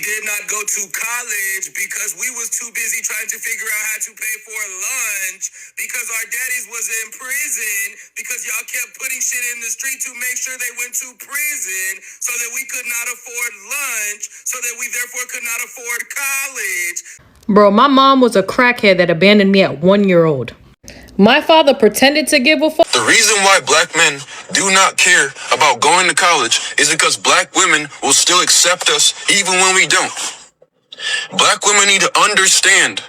did not go to college because we was too busy trying to figure out how to pay for lunch because our daddies was in prison because y'all kept putting shit in the street to make sure they went to prison so that we could not afford lunch, so that we therefore could not afford college. Bro, my mom was a crackhead that abandoned me at 1 year old. My father pretended to give a fuck. The reason why black men do not care about going to college is because black women will still accept us even when we don't. Black women need to understand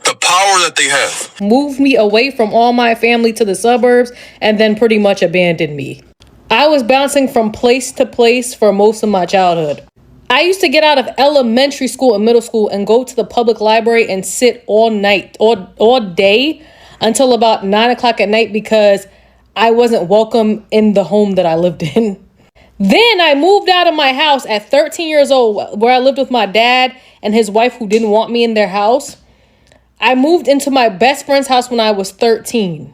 the power that they have. Moved me away from all my family to the suburbs and then pretty much abandoned me. I was bouncing from place to place for most of my childhood. I used to get out of elementary school and middle school and go to the public library and sit all night, all day, until about 9 o'clock at night because I wasn't welcome in the home that I lived in. Then I moved out of my house at 13 years old, where I lived with my dad and his wife who didn't want me in their house. I moved into my best friend's house when I was 13.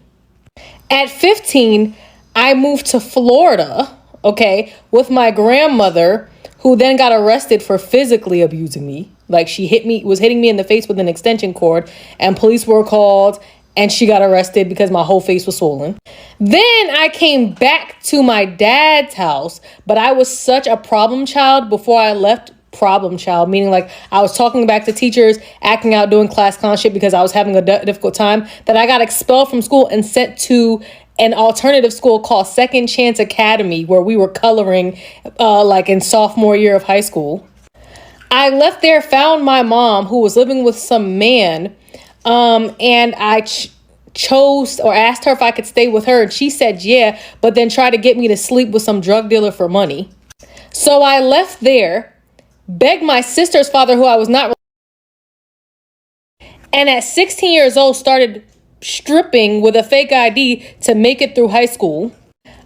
At 15, I moved to Florida, with my grandmother, who then got arrested for physically abusing me. Like, she was hitting me in the face with an extension cord, and police were called, and she got arrested because my whole face was swollen. Then I came back to my dad's house, but I was such a problem child before I left. Problem child, meaning like I was talking back to teachers, acting out, doing class clown shit because I was having a difficult time, that I got expelled from school and sent to an alternative school called Second Chance Academy, where we were coloring in sophomore year of high school. I left there, found my mom who was living with some man, and I chose or asked her if I could stay with her, and she said yeah, but then tried to get me to sleep with some drug dealer for money. So I left there, begged my sister's father, who I was not, and at 16 years old started stripping with a fake ID to make it through high school.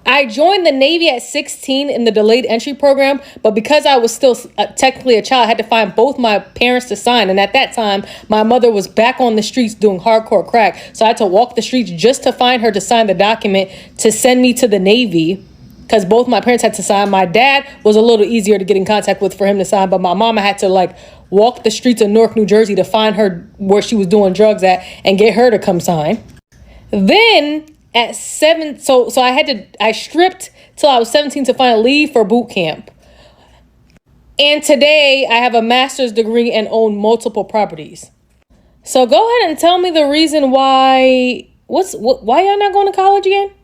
I joined the Navy at 16 in the delayed entry program, but because I was still technically a child, I had to find both my parents to sign. And at that time, my mother was back on the streets doing hardcore crack. So I had to walk the streets just to find her to sign the document to send me to the Navy, because both my parents had to sign. My dad was a little easier to get in contact with for him to sign, but my mama had to walk the streets of Newark, New Jersey to find her where she was doing drugs at and get her to come sign. Then at 7, so I stripped till I was 17 to finally leave for boot camp. And today I have a master's degree and own multiple properties. So go ahead and tell me the reason why y'all not going to college again?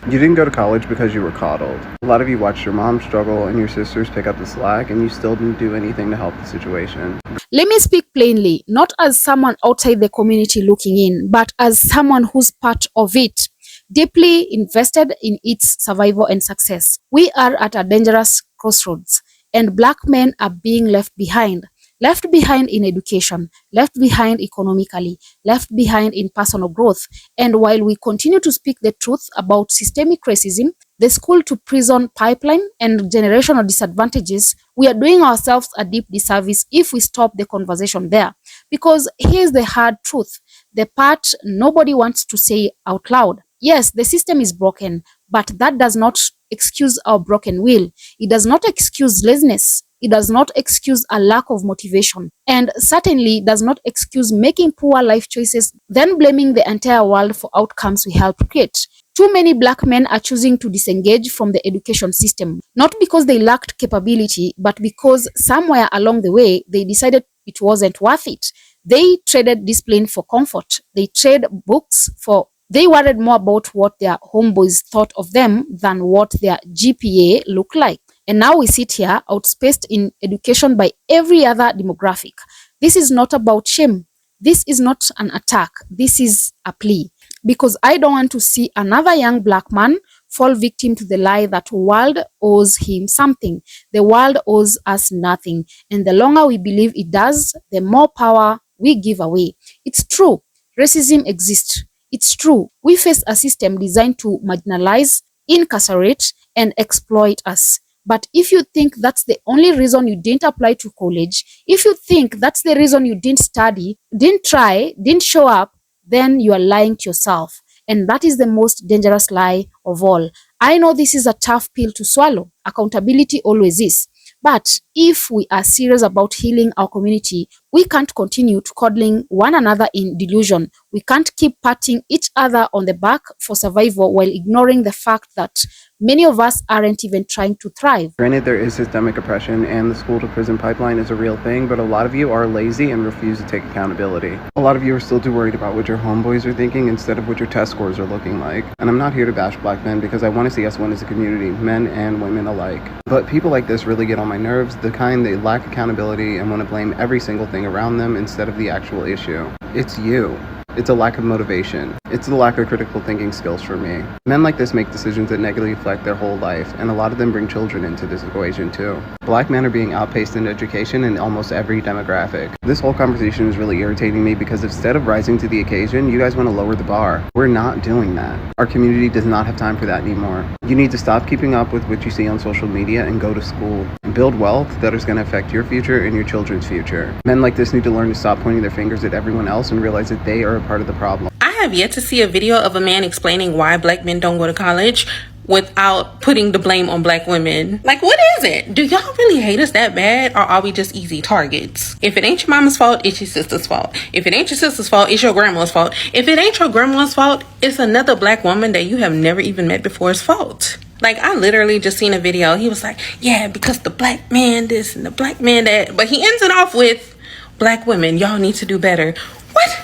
You didn't go to college because you were coddled. A lot of you watched your mom struggle and your sisters pick up the slack, and you still didn't do anything to help the situation. Let me speak plainly, not as someone outside the community looking in, but as someone who's part of it, deeply invested in its survival and success. We are at a dangerous crossroads, and black men are being left behind. Left behind in education, left behind economically, left behind in personal growth. And while we continue to speak the truth about systemic racism, the school to prison pipeline, and generational disadvantages, we are doing ourselves a deep disservice if we stop the conversation there. Because here's the hard truth, the part nobody wants to say out loud. Yes, the system is broken, but that does not excuse our broken will. It does not excuse laziness. It does not excuse a lack of motivation, and certainly does not excuse making poor life choices, then blaming the entire world for outcomes we helped create. Too many black men are choosing to disengage from the education system, not because they lacked capability, but because somewhere along the way, they decided it wasn't worth it. They traded discipline for comfort. They traded books for They worried more about what their homeboys thought of them than what their GPA looked like. And now we sit here outspaced in education by every other demographic. This is not about shame. This is not an attack. This is a plea. Because I don't want to see another young black man fall victim to the lie that the world owes him something. The world owes us nothing. And the longer we believe it does, the more power we give away. It's true. Racism exists. It's true. We face a system designed to marginalize, incarcerate, and exploit us. But if you think that's the only reason you didn't apply to college, if you think that's the reason you didn't study, didn't try, didn't show up, then you are lying to yourself. And that is the most dangerous lie of all. I know this is a tough pill to swallow. Accountability always is. But if we are serious about healing our community, we can't continue to coddling one another in delusion. We can't keep patting each other on the back for survival while ignoring the fact that many of us aren't even trying to thrive. Granted, there is systemic oppression and the school to prison pipeline is a real thing, but a lot of you are lazy and refuse to take accountability. A lot of you are still too worried about what your homeboys are thinking instead of what your test scores are looking like. And I'm not here to bash black men because I want to see us win as a community, men and women alike. But people like this really get on my nerves, the kind they lack accountability and want to blame every single thing around them instead of the actual issue. It's you. It's a lack of motivation. It's the lack of critical thinking skills for me. Men like this make decisions that negatively affect their whole life, and a lot of them bring children into this equation too. Black men are being outpaced in education in almost every demographic. This whole conversation is really irritating me because instead of rising to the occasion, you guys want to lower the bar. We're not doing that. Our community does not have time for that anymore. You need to stop keeping up with what you see on social media and go to school. And build wealth that is going to affect your future and your children's future. Men like this need to learn to stop pointing their fingers at everyone else and realize that they are a part of the problem. I have yet to see a video of a man explaining why black men don't go to college without putting the blame on black women. Like, what is it? Do y'all really hate us that bad, or are we just easy targets? If it ain't your mama's fault, it's your sister's fault. If it ain't your sister's fault, it's your grandma's fault. If it ain't your grandma's fault, it's another black woman that you have never even met before's fault. Like, I literally just seen a video. He was like, yeah, because the black man this and the black man that. But he ends it off with, black women, y'all need to do better. What?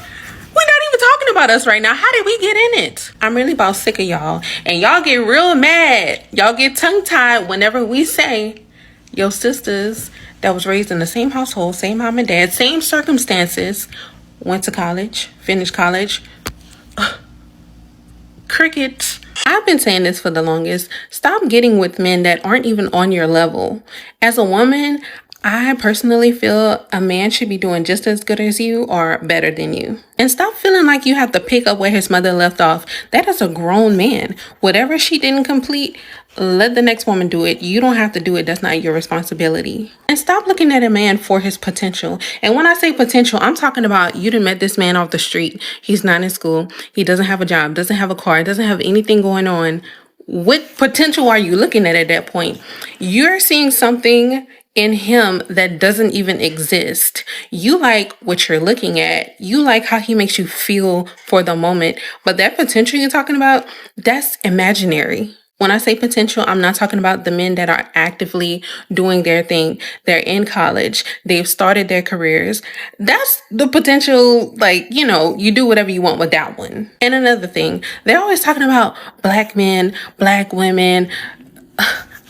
We're not even talking about us right now. How did we get in it? I'm really about sick of y'all. And y'all get real mad. Y'all get tongue-tied whenever we say, your sisters that was raised in the same household, same mom and dad, same circumstances, went to college, finished college. Crickets. I've been saying this for the longest. Stop getting with men that aren't even on your level. As a woman, I personally feel a man should be doing just as good as you or better than you. And stop feeling like you have to pick up where his mother left off. That is a grown man. Whatever she didn't complete, let the next woman do it. You don't have to do it. That's not your responsibility. And stop looking at a man for his potential. And when I say potential, I'm talking about you done met this man off the street. He's not in school. He doesn't have a job, doesn't have a car, doesn't have anything going on. What potential are you looking at that point? You're seeing something in him that doesn't even exist. You like what you're looking at. You like how he makes you feel for the moment. But that potential you're talking about, that's imaginary. When I say potential, I'm not talking about the men that are actively doing their thing. They're in college. They've started their careers. That's the potential, like, you know, you do whatever you want with that one. And another thing, they're always talking about black men, black women.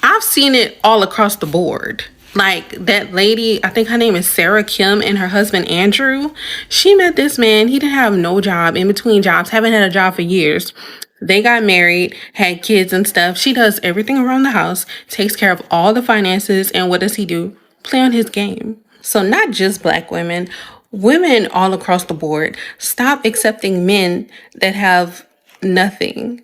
I've seen it all across the board. Like that lady, I think her name is Sarah Kim, and her husband Andrew. She met this man. He didn't have no job, in between jobs, haven't had a job for years. They got married, had kids and stuff. She does everything around the house, takes care of all the finances. And what does he do? Play on his game. So not just black women, women all across the board. Stop accepting men that have nothing,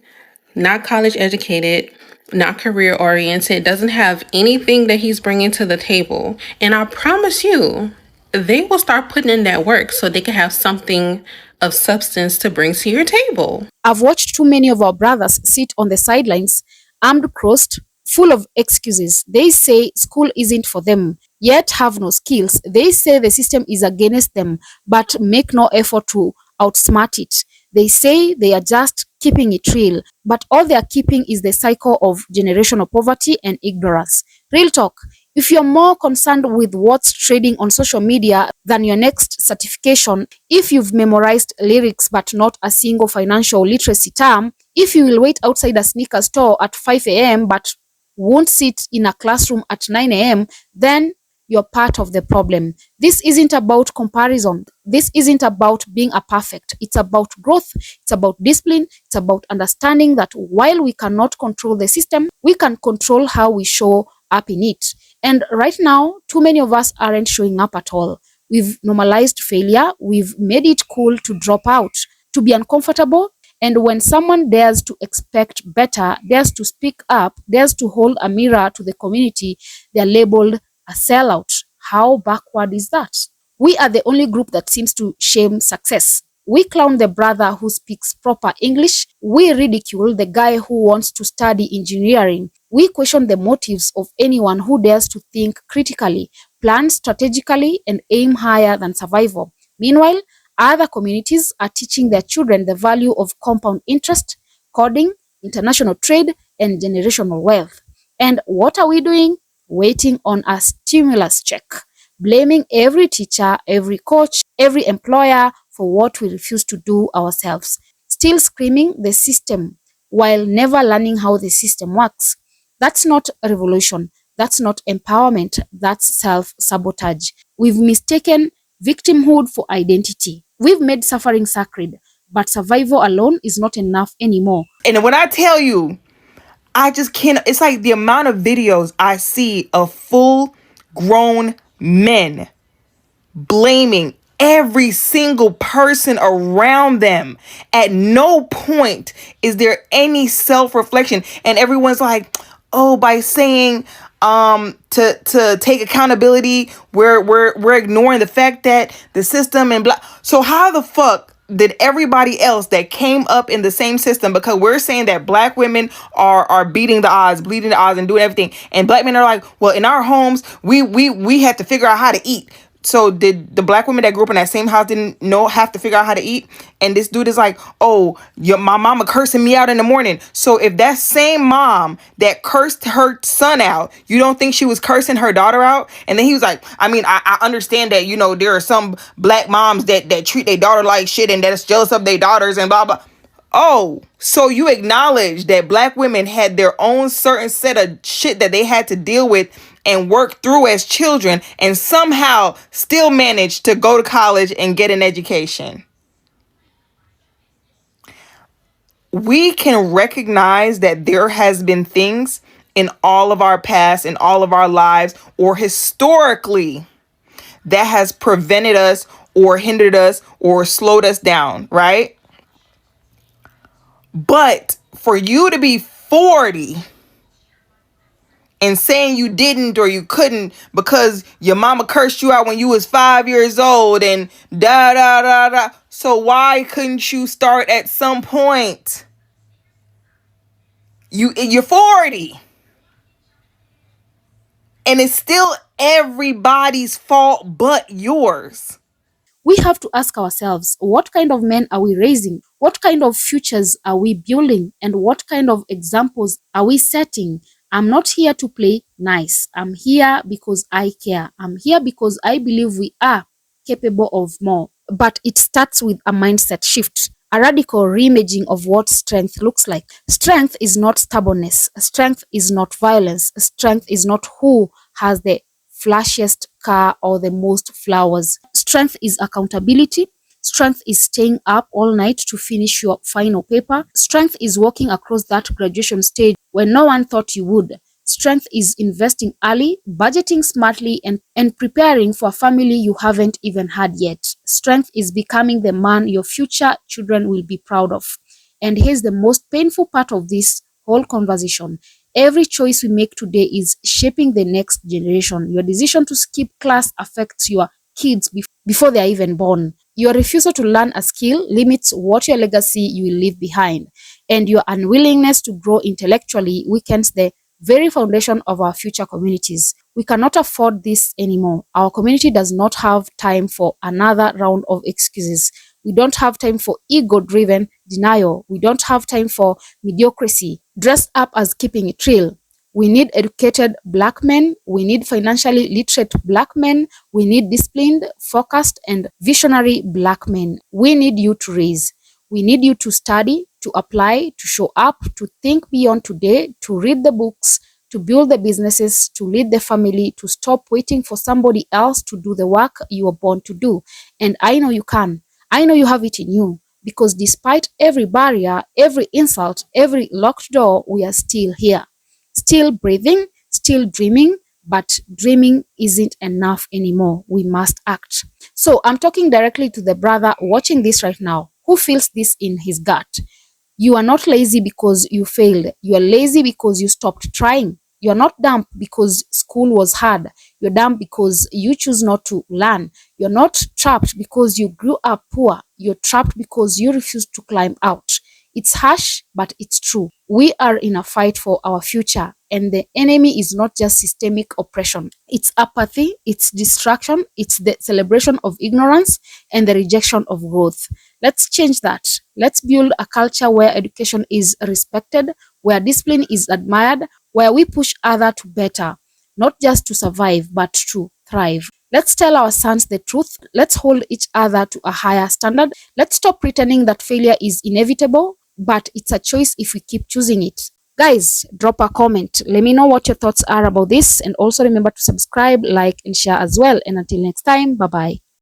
not college educated, not career oriented, doesn't have anything that he's bringing to the table. And I promise you, they will start putting in that work so they can have something of substance to bring to your table. I've watched too many of our brothers sit on the sidelines, armed crossed, full of excuses. They say school isn't for them, yet have no skills. They say the system is against them, but make no effort to outsmart it. They say they are just keeping it real, but all they are keeping is the cycle of generational poverty and ignorance. Real talk. If you're more concerned with what's trading on social media than your next certification, if you've memorized lyrics but not a single financial literacy term, if you will wait outside a sneaker store at 5 a.m. but won't sit in a classroom at 9 a.m., then you're part of the problem. This isn't about comparison. This isn't about being a perfect. It's about growth. It's about discipline. It's about understanding that while we cannot control the system, we can control how we show up in it. And right now, too many of us aren't showing up at all. We've normalized failure. We've made it cool to drop out, to be uncomfortable. And when someone dares to expect better, dares to speak up, dares to hold a mirror to the community, they're labeled a sellout. How backward is that? We are the only group that seems to shame success. We clown the brother who speaks proper English. We ridicule the guy who wants to study engineering. We question the motives of anyone who dares to think critically, plan strategically, and aim higher than survival. Meanwhile, other communities are teaching their children the value of compound interest, coding, international trade, and generational wealth. And what are we doing? Waiting on a stimulus check, blaming every teacher, every coach, every employer for what we refuse to do ourselves, still screaming the system while never learning how the system works. That's not a revolution. That's not empowerment. That's self-sabotage. We've mistaken victimhood for identity. We've made suffering sacred, but survival alone is not enough anymore. And when I tell you, I just can't, it's like the amount of videos I see of full grown men blaming every single person around them. At no point is there any self-reflection. And everyone's like, oh, by saying to take accountability, we're ignoring the fact that the system and blah. So how the fuck did everybody else that came up in the same system, because we're saying that black women are beating the odds, bleeding the odds, and doing everything, and black men are like, well, in our homes we had to figure out how to eat. So did the black women that grew up in that same house didn't have to figure out how to eat? And this dude is like, oh, my mama cursing me out in the morning. So if that same mom that cursed her son out, you don't think she was cursing her daughter out? And then he was like, I mean, I understand that, you know, there are some black moms that treat their daughter like shit and that's jealous of their daughters and blah, blah. Oh, so you acknowledge that black women had their own certain set of shit that they had to deal with and work through as children, and somehow still managed to go to college and get an education. We can recognize that there has been things in all of our past, in all of our lives, or historically, that has prevented us or hindered us or slowed us down, right? But for you to be 40 and saying you didn't or you couldn't because your mama cursed you out when you was 5 years old and da da da da. So why couldn't you start at some point? You're 40. And it's still everybody's fault but yours. We have to ask ourselves, what kind of men are we raising? What kind of futures are we building? And what kind of examples are we setting? I'm not here to play nice. I'm here because I care. I'm here because I believe we are capable of more. But it starts with a mindset shift, a radical reimaging of what strength looks like. Strength is not stubbornness. Strength is not violence. Strength is not who has the flashiest car or the most flowers. Strength is accountability. Strength is staying up all night to finish your final paper. Strength is walking across that graduation stage when no one thought you would. Strength is investing early, budgeting smartly, and preparing for a family you haven't even had yet. Strength is becoming the man your future children will be proud of. And here's the most painful part of this whole conversation. Every choice we make today is shaping the next generation. Your decision to skip class affects your kids before they are even born. Your refusal to learn a skill limits what your legacy you will leave behind. And your unwillingness to grow intellectually weakens the very foundation of our future communities. We cannot afford this anymore. Our community does not have time for another round of excuses. We don't have time for ego-driven denial. We don't have time for mediocrity dressed up as keeping it real. We need educated black men. We need financially literate black men. We need disciplined, focused, and visionary black men. We need you to raise. We need you to study, to apply, to show up, to think beyond today, to read the books, to build the businesses, to lead the family, to stop waiting for somebody else to do the work you were born to do. And I know you can. I know you have it in you, because despite every barrier, every insult, every locked door, we are still here. Still breathing, still dreaming, but dreaming isn't enough anymore. We must act. So I'm talking directly to the brother watching this right now, who feels this in his gut. You are not lazy because you failed. You are lazy because you stopped trying. You're not dumb because school was hard. You're dumb because you choose not to learn. You're not trapped because you grew up poor. You're trapped because you refuse to climb out. It's harsh, but it's true. We are in a fight for our future, and the enemy is not just systemic oppression. It's apathy, it's distraction, it's the celebration of ignorance and the rejection of growth. Let's change that. Let's build a culture where education is respected, where discipline is admired, where we push others to better, not just to survive, but to thrive. Let's tell our sons the truth. Let's hold each other to a higher standard. Let's stop pretending that failure is inevitable, but it's a choice if we keep choosing it. Guys, drop a comment. Let me know what your thoughts are about this, and also remember to subscribe, like, and share as well. And until next time, bye-bye.